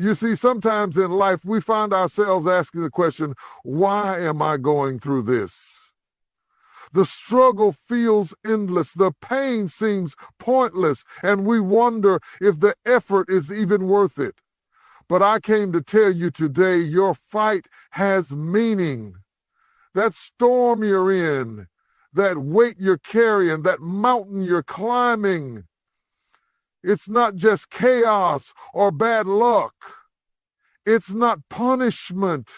You see, sometimes in life we find ourselves asking the question, why am I going through this? The struggle feels endless, the pain seems pointless, and we wonder if the effort is even worth it. But I came to tell you today, your fight has meaning. That storm you're in, that weight you're carrying, that mountain you're climbing, it's not just chaos or bad luck. It's not punishment,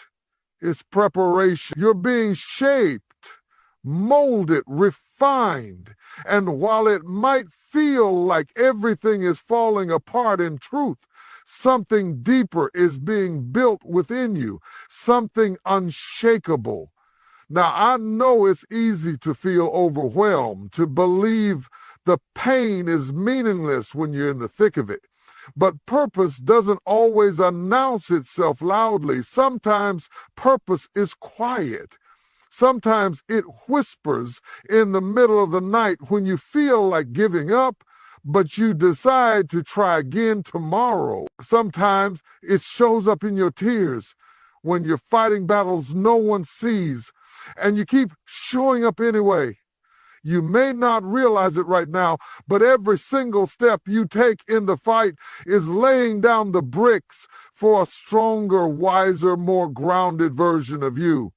it's preparation. You're being shaped, molded, refined. And while it might feel like everything is falling apart, in truth, something deeper is being built within you, something unshakable. Now, I know it's easy to feel overwhelmed, to believe the pain is meaningless when you're in the thick of it. But purpose doesn't always announce itself loudly. Sometimes purpose is quiet. Sometimes it whispers in the middle of the night when you feel like giving up, but you decide to try again tomorrow. Sometimes it shows up in your tears when you're fighting battles no one sees, and you keep showing up anyway. You may not realize it right now, but every single step you take in the fight is laying down the bricks for a stronger, wiser, more grounded version of you.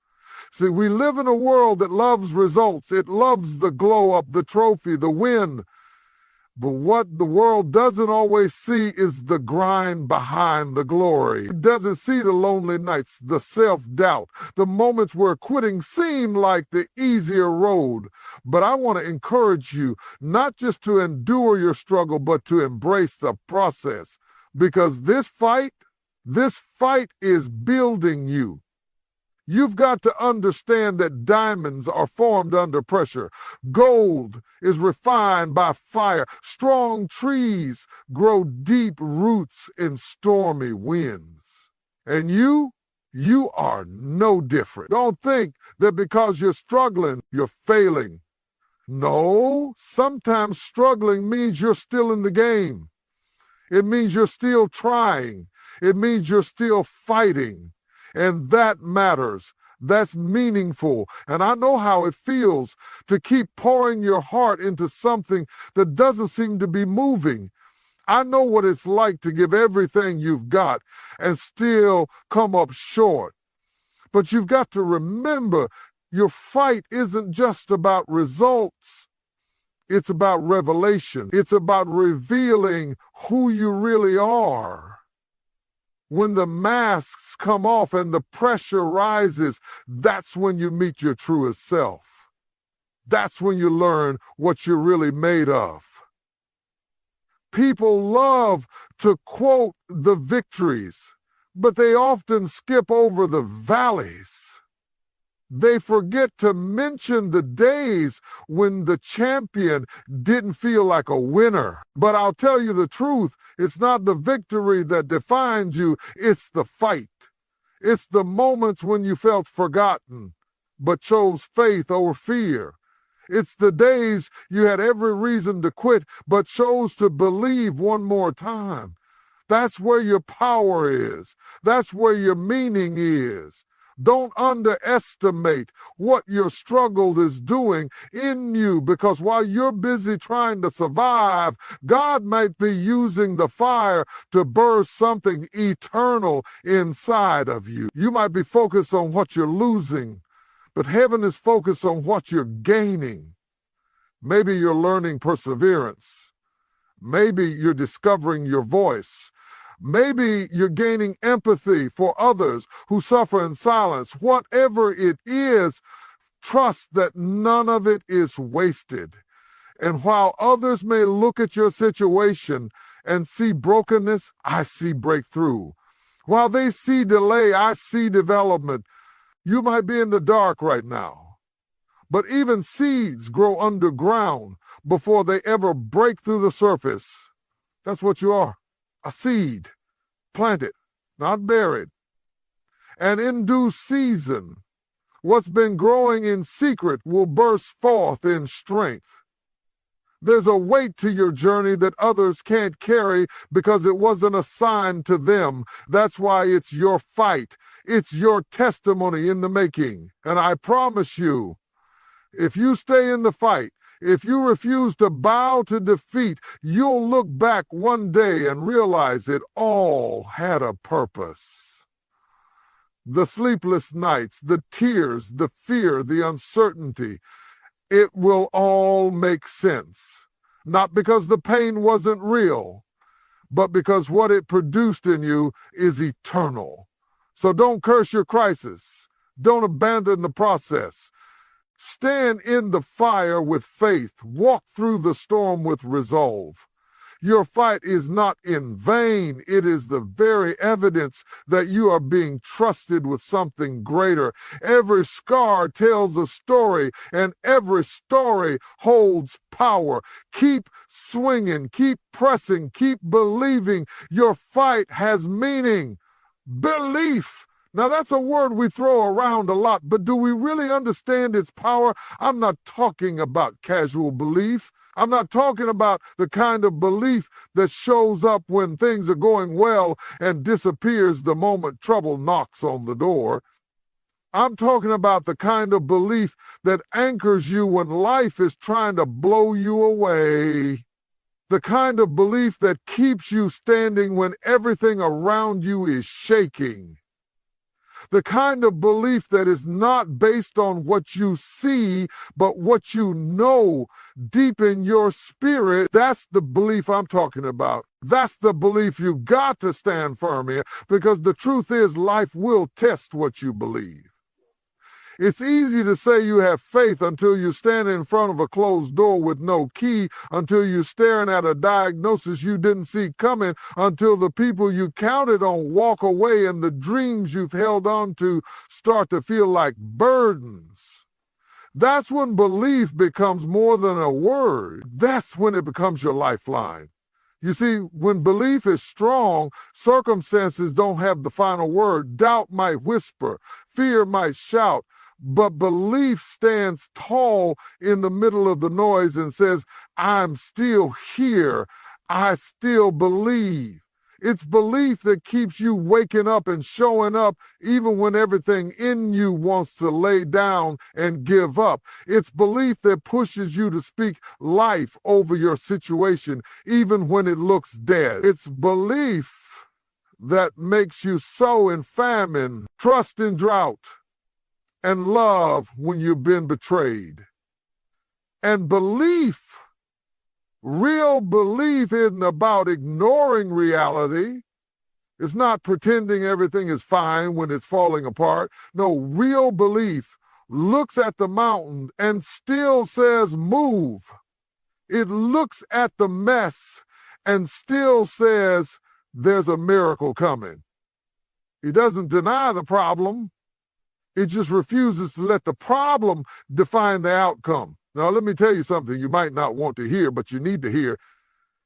See, we live in a world that loves results. It loves the glow up, the trophy, the win. But what the world doesn't always see is the grind behind the glory. It doesn't see the lonely nights, the self-doubt, the moments where quitting seemed like the easier road. But I want to encourage you not just to endure your struggle, but to embrace the process. Because this fight is building you. You've got to understand that diamonds are formed under pressure. Gold is refined by fire. Strong trees grow deep roots in stormy winds. And you are no different. Don't think that because you're struggling, you're failing. No, sometimes struggling means you're still in the game. It means you're still trying. It means you're still fighting. And that matters. That's meaningful. And I know how it feels to keep pouring your heart into something that doesn't seem to be moving. I know what it's like to give everything you've got and still come up short. But you've got to remember, your fight isn't just about results. It's about revelation. It's about revealing who you really are. When the masks come off and the pressure rises, that's when you meet your truest self. That's when you learn what you're really made of. People love to quote the victories, but they often skip over the valleys. They forget to mention the days when the champion didn't feel like a winner. But I'll tell you the truth, it's not the victory that defines you, it's the fight. It's the moments when you felt forgotten, but chose faith over fear. It's the days you had every reason to quit, but chose to believe one more time. That's where your power is. That's where your meaning is. Don't underestimate what your struggle is doing in you, because while you're busy trying to survive, God might be using the fire to birth something eternal inside of you. You might be focused on what you're losing, but heaven is focused on what you're gaining. Maybe you're learning perseverance. Maybe you're discovering your voice. Maybe you're gaining empathy for others who suffer in silence. Whatever it is, trust that none of it is wasted. And while others may look at your situation and see brokenness, I see breakthrough. While they see delay, I see development. You might be in the dark right now, but even seeds grow underground before they ever break through the surface. That's what you are. A seed, planted, not buried. And in due season, what's been growing in secret will burst forth in strength. There's a weight to your journey that others can't carry because it wasn't assigned to them. That's why it's your fight. It's your testimony in the making. And I promise you, if you stay in the fight, if you refuse to bow to defeat, you'll look back one day and realize it all had a purpose. The sleepless nights, the tears, the fear, the uncertainty, it will all make sense. Not because the pain wasn't real, but because what it produced in you is eternal. So don't curse your crisis. Don't abandon the process. Stand in the fire with faith. Walk through the storm with resolve. Your fight is not in vain. It is the very evidence that you are being trusted with something greater. Every scar tells a story, and every story holds power. Keep swinging, keep pressing, keep believing. Your fight has meaning. Belief. Now, that's a word we throw around a lot, but do we really understand its power? I'm not talking about casual belief. I'm not talking about the kind of belief that shows up when things are going well and disappears the moment trouble knocks on the door. I'm talking about the kind of belief that anchors you when life is trying to blow you away. The kind of belief that keeps you standing when everything around you is shaking. The kind of belief that is not based on what you see, but what you know deep in your spirit. That's the belief I'm talking about. That's the belief you got to stand firm in, because the truth is life will test what you believe. It's easy to say you have faith until you stand in front of a closed door with no key, until you're staring at a diagnosis you didn't see coming, until the people you counted on walk away and the dreams you've held on to start to feel like burdens. That's when belief becomes more than a word. That's when it becomes your lifeline. You see, when belief is strong, circumstances don't have the final word. Doubt might whisper, fear might shout, but belief stands tall in the middle of the noise and says, I'm still here. I still believe. It's belief that keeps you waking up and showing up even when everything in you wants to lay down and give up. It's belief that pushes you to speak life over your situation even when it looks dead. It's belief that makes you sow in famine, trust in drought, and love when you've been betrayed. And belief, real belief, isn't about ignoring reality. It's not pretending everything is fine when it's falling apart. No, real belief looks at the mountain and still says, move. It looks at the mess and still says, there's a miracle coming. It doesn't deny the problem. It just refuses to let the problem define the outcome. Now, let me tell you something you might not want to hear, but you need to hear.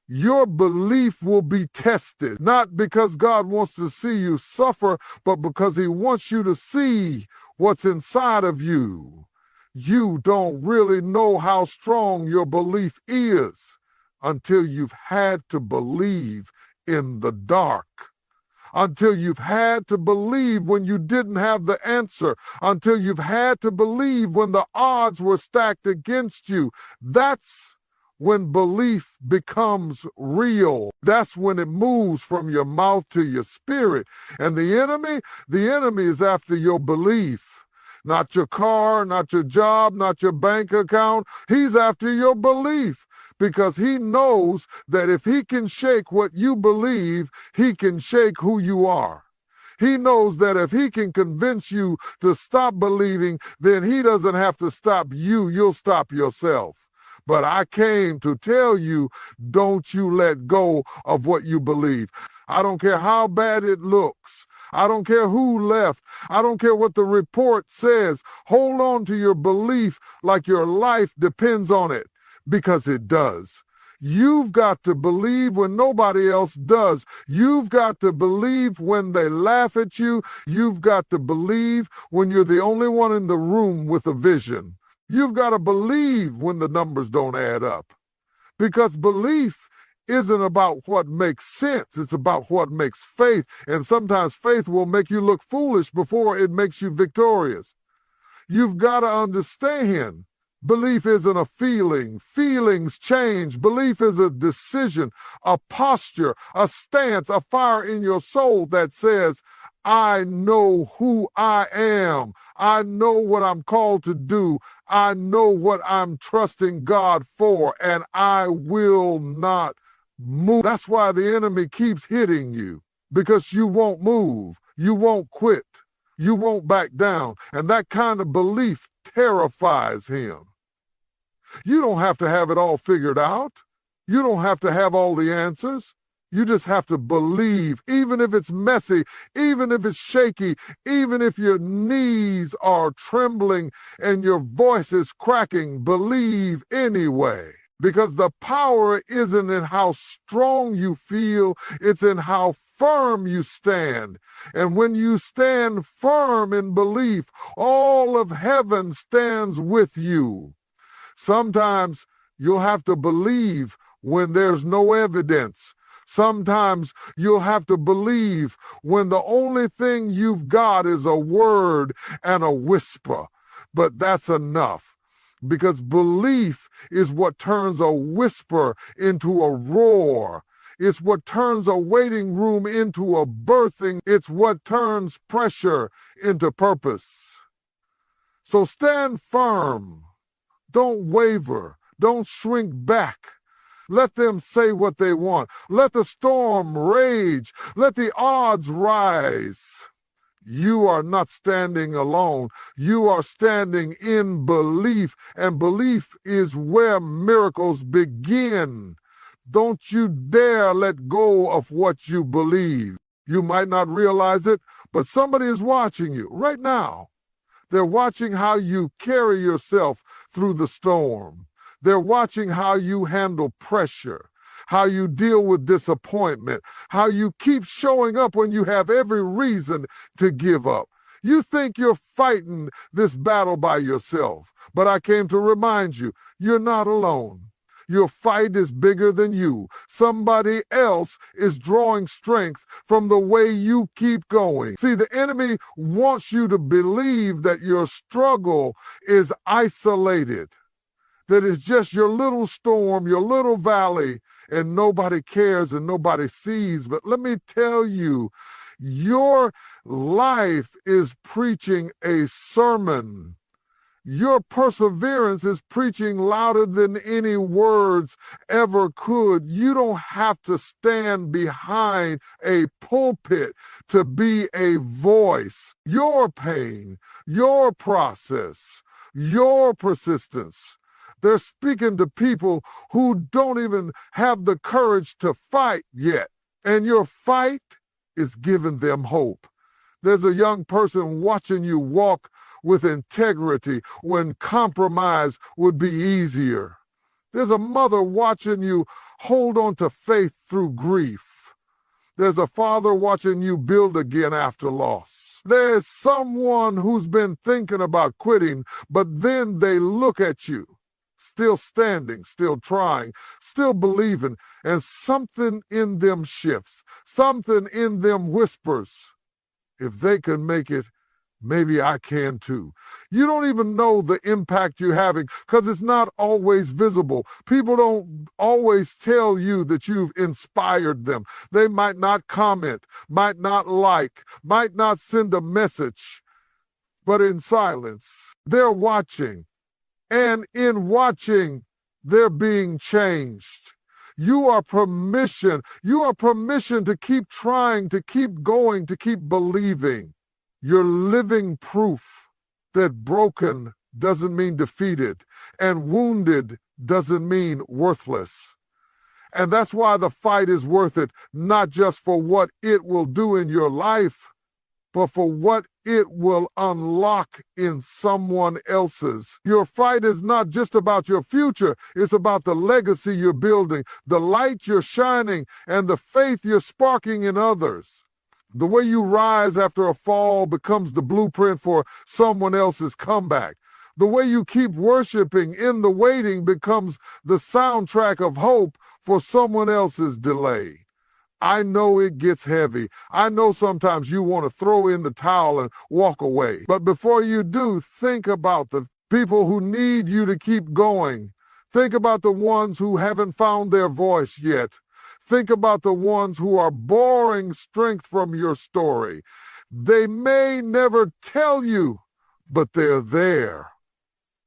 Your belief will be tested, not because God wants to see you suffer, but because he wants you to see what's inside of you. You don't really know how strong your belief is until you've had to believe in the dark. Until you've had to believe when you didn't have the answer, until you've had to believe when the odds were stacked against you. That's when belief becomes real. That's when it moves from your mouth to your spirit. And the enemy is after your belief. Not your car, not your job, not your bank account. He's after your belief. Because he knows that if he can shake what you believe, he can shake who you are. He knows that if he can convince you to stop believing, then he doesn't have to stop you. You'll stop yourself. But I came to tell you, don't you let go of what you believe. I don't care how bad it looks. I don't care who left. I don't care what the report says. Hold on to your belief like your life depends on it. Because it does. You've got to believe when nobody else does. You've got to believe when they laugh at you. You've got to believe when you're the only one in the room with a vision. You've got to believe when the numbers don't add up. Because belief isn't about what makes sense. It's about what makes faith. And sometimes faith will make you look foolish before it makes you victorious. You've got to understand, belief isn't a feeling. Feelings change. Belief is a decision, a posture, a stance, a fire in your soul that says, I know who I am. I know what I'm called to do. I know what I'm trusting God for, and I will not move. That's why the enemy keeps hitting you, because you won't move. You won't quit. You won't back down. And that kind of belief terrifies him. You don't have to have it all figured out. You don't have to have all the answers. You just have to believe, even if it's messy, even if it's shaky, even if your knees are trembling and your voice is cracking, believe anyway. Because the power isn't in how strong you feel, it's in how firm you stand. And when you stand firm in belief, all of heaven stands with you. Sometimes you'll have to believe when there's no evidence. Sometimes you'll have to believe when the only thing you've got is a word and a whisper. But that's enough. Because belief is what turns a whisper into a roar. It's what turns a waiting room into a birthing. It's what turns pressure into purpose. So stand firm. Don't waver. Don't shrink back. Let them say what they want. Let the storm rage. Let the odds rise. You are not standing alone. You are standing in belief, and belief is where miracles begin. Don't you dare let go of what you believe. You might not realize it, but somebody is watching you right now. They're watching how you carry yourself through the storm. They're watching how you handle pressure, how you deal with disappointment, how you keep showing up when you have every reason to give up. You think you're fighting this battle by yourself, but I came to remind you, you're not alone. Your fight is bigger than you. Somebody else is drawing strength from the way you keep going. See, the enemy wants you to believe that your struggle is isolated, that it's just your little storm, your little valley, and nobody cares and nobody sees. But let me tell you, your life is preaching a sermon. Your perseverance is preaching louder than any words ever could. You don't have to stand behind a pulpit to be a voice. Your pain, your process, your persistence, they're speaking to people who don't even have the courage to fight yet. And your fight is giving them hope. There's a young person watching you walk with integrity when compromise would be easier. There's a mother watching you hold on to faith through grief. There's a father watching you build again after loss. There's someone who's been thinking about quitting, but then they look at you, still standing, still trying, still believing, and something in them shifts. Something in them whispers, if they can make it, maybe I can too. You don't even know the impact you're having because it's not always visible. People don't always tell you that you've inspired them. They might not comment, might not like, might not send a message, but in silence, they're watching. And in watching, they're being changed. You are permission to keep trying, to keep going, to keep believing. You're living proof that broken doesn't mean defeated, and wounded doesn't mean worthless. And that's why the fight is worth it, not just for what it will do in your life, but for what it will unlock in someone else's. Your fight is not just about your future, it's about the legacy you're building, the light you're shining, and the faith you're sparking in others. The way you rise after a fall becomes the blueprint for someone else's comeback. The way you keep worshiping in the waiting becomes the soundtrack of hope for someone else's delay. I know it gets heavy. I know sometimes you want to throw in the towel and walk away. But before you do, think about the people who need you to keep going. Think about the ones who haven't found their voice yet. Think about the ones who are borrowing strength from your story. They may never tell you, but they're there,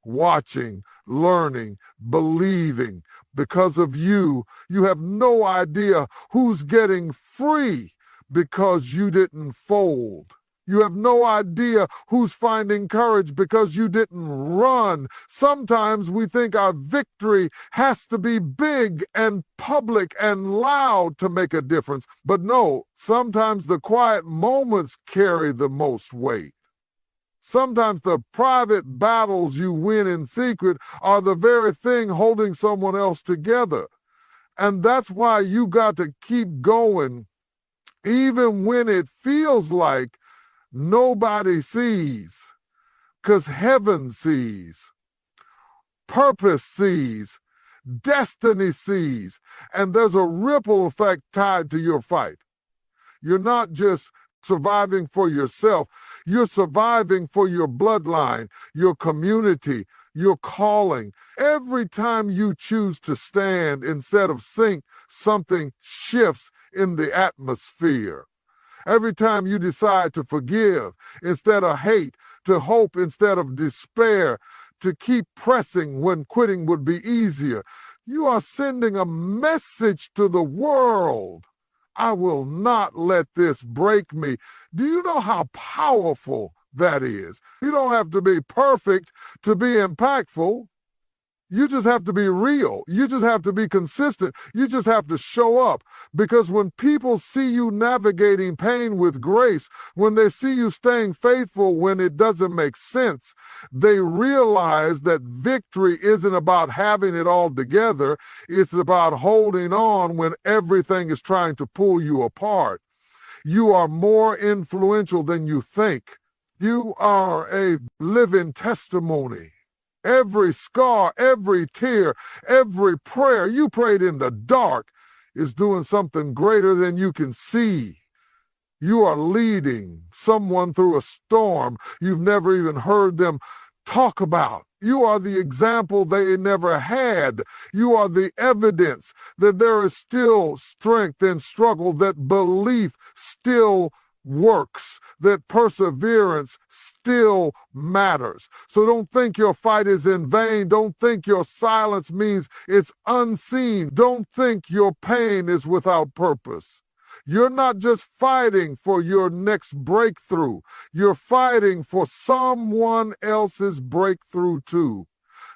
watching, learning, believing. Because of you, you have no idea who's getting free because you didn't fold. You have no idea who's finding courage because you didn't run. Sometimes we think our victory has to be big and public and loud to make a difference. But no, sometimes the quiet moments carry the most weight. Sometimes the private battles you win in secret are the very thing holding someone else together. And that's why you got to keep going, even when it feels like nobody sees, because heaven sees, purpose sees, destiny sees, and there's a ripple effect tied to your fight. You're not just surviving for yourself, you're surviving for your bloodline, your community, your calling. Every time you choose to stand instead of sink, something shifts in the atmosphere. Every time you decide to forgive instead of hate, to hope instead of despair, to keep pressing when quitting would be easier, you are sending a message to the world. I will not let this break me. Do you know how powerful that is? You don't have to be perfect to be impactful. You just have to be real. You just have to be consistent. You just have to show up. Because when people see you navigating pain with grace, when they see you staying faithful when it doesn't make sense, they realize that victory isn't about having it all together. It's about holding on when everything is trying to pull you apart. You are more influential than you think. You are a living testimony. Every scar, every tear, every prayer you prayed in the dark is doing something greater than you can see. You are leading someone through a storm you've never even heard them talk about. You are the example they never had. You are the evidence that there is still strength in struggle, that belief still works, that perseverance still matters. So don't think your fight is in vain. Don't think your silence means it's unseen. Don't think your pain is without purpose. You're not just fighting for your next breakthrough. You're fighting for someone else's breakthrough too.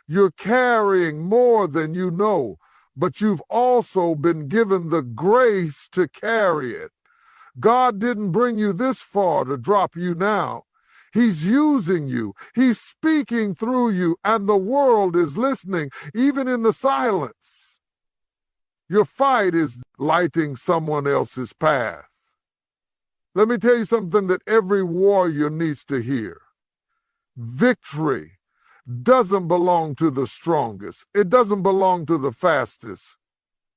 You're carrying more than you know, but you've also been given the grace to carry it. God didn't bring you this far to drop you now. He's using you. He's speaking through you, and the world is listening, even in the silence. Your fight is lighting someone else's path. Let me tell you something that every warrior needs to hear. Victory doesn't belong to the strongest. It doesn't belong to the fastest.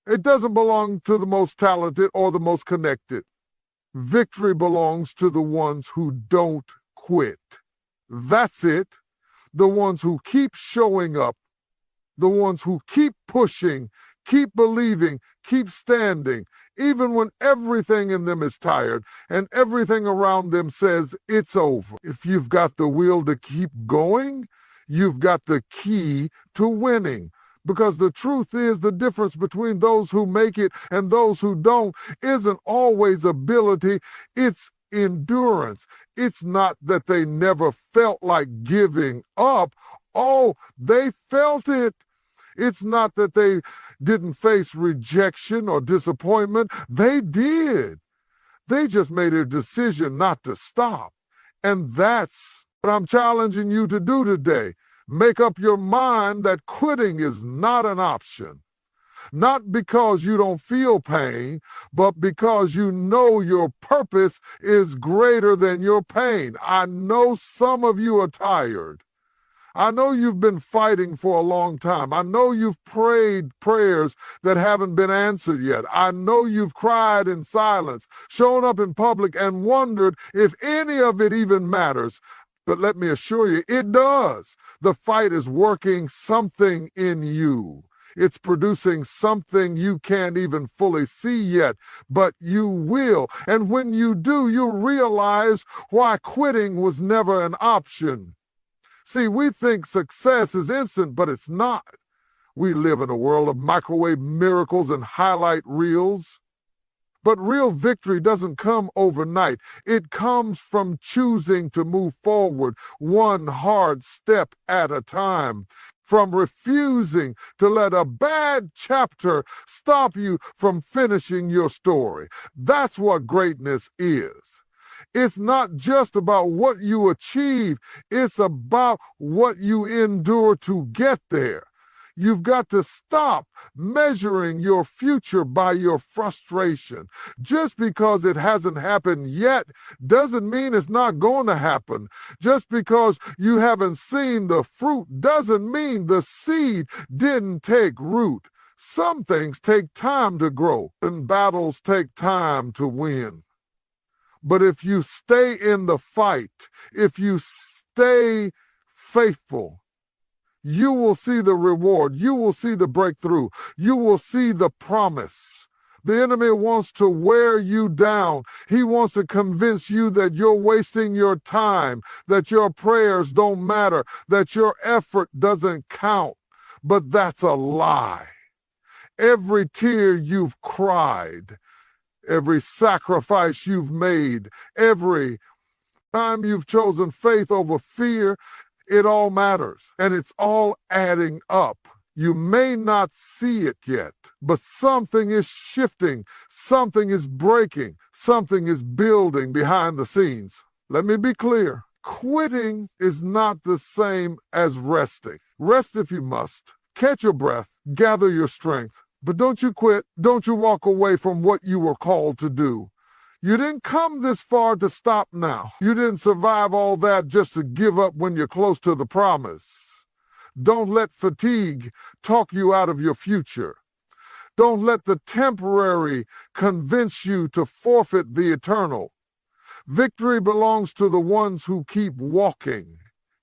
It doesn't belong to the most talented or the most connected. Victory belongs to the ones who don't quit. That's it. The ones who keep showing up. The ones who keep pushing, keep believing, keep standing, even when everything in them is tired and everything around them says it's over. If you've got the will to keep going, you've got the key to winning. Because the truth is, the difference between those who make it and those who don't isn't always ability, it's endurance. It's not that they never felt like giving up. Oh, they felt it. It's not that they didn't face rejection or disappointment. They did. They just made a decision not to stop. And that's what I'm challenging you to do today. Make up your mind that quitting is not an option. Not because you don't feel pain, but because you know your purpose is greater than your pain. I know some of you are tired. I know you've been fighting for a long time. I know you've prayed prayers that haven't been answered yet. I know you've cried in silence, shown up in public, and wondered if any of it even matters. But let me assure you, it does. The fight is working something in you. It's producing something you can't even fully see yet, but you will. And when you do, you'll realize why quitting was never an option. See, we think success is instant, but it's not. We live in a world of microwave miracles and highlight reels. But real victory doesn't come overnight. It comes from choosing to move forward one hard step at a time, from refusing to let a bad chapter stop you from finishing your story. That's what greatness is. It's not just about what you achieve, it's about what you endure to get there. You've got to stop measuring your future by your frustration. Just because it hasn't happened yet doesn't mean it's not going to happen. Just because you haven't seen the fruit doesn't mean the seed didn't take root. Some things take time to grow, and battles take time to win. But if you stay in the fight, if you stay faithful, you will see the reward. You will see the breakthrough. You will see the promise. The enemy wants to wear you down. He wants to convince you that you're wasting your time, that your prayers don't matter, that your effort doesn't count. But that's a lie. Every tear you've cried, every sacrifice you've made, every time you've chosen faith over fear, it all matters, and it's all adding up. You may not see it yet, but something is shifting, something is breaking, something is building behind the scenes. Let me be clear. Quitting is not the same as resting. Rest if you must. Catch your breath, gather your strength. But don't you quit. Don't you walk away from what you were called to do. You didn't come this far to stop now. You didn't survive all that just to give up when you're close to the promise. Don't let fatigue talk you out of your future. Don't let the temporary convince you to forfeit the eternal. Victory belongs to the ones who keep walking,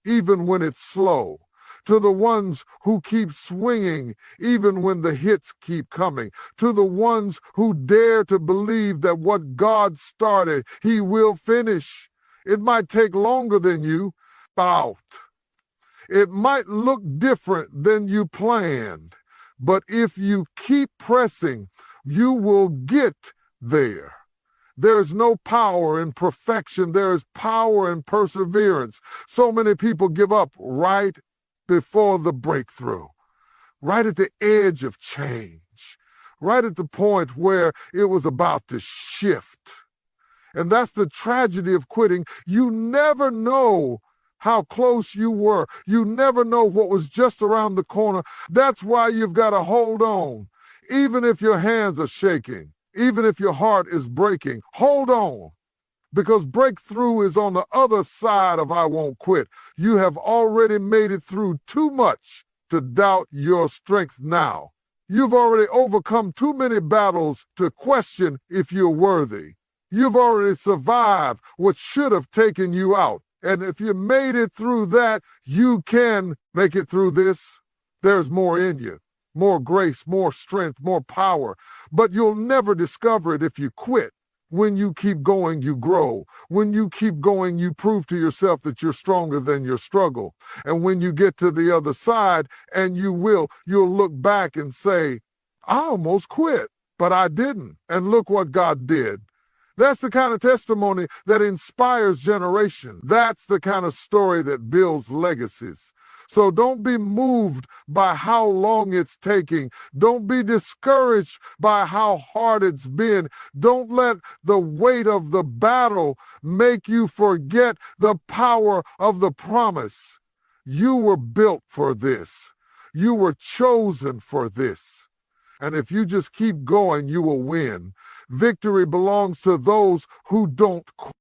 even when it's slow. To the ones who keep swinging even when the hits keep coming. To the ones who dare to believe that what God started, He will finish. It might take longer than you thought. It might look different than you planned. But if you keep pressing, you will get there. There is no power in perfection. There is power in perseverance. So many people give up right before the breakthrough, right at the edge of change, right at the point where it was about to shift. And that's the tragedy of quitting. You never know how close you were. You never know what was just around the corner. That's why you've got to hold on. Even if your hands are shaking, even if your heart is breaking, hold on. Because breakthrough is on the other side of I won't quit. You have already made it through too much to doubt your strength now. You've already overcome too many battles to question if you're worthy. You've already survived what should have taken you out. And if you made it through that, you can make it through this. There's more in you. More grace, more strength, more power. But you'll never discover it if you quit. When you keep going, you grow. When you keep going, you prove to yourself that you're stronger than your struggle. And when you get to the other side, and you'll look back and say, I almost quit, but I didn't. And look what God did. That's the kind of testimony that inspires generation. That's the kind of story that builds legacies. So don't be moved by how long it's taking. Don't be discouraged by how hard it's been. Don't let the weight of the battle make you forget the power of the promise. You were built for this. You were chosen for this. And if you just keep going, you will win. Victory belongs to those who don't quit.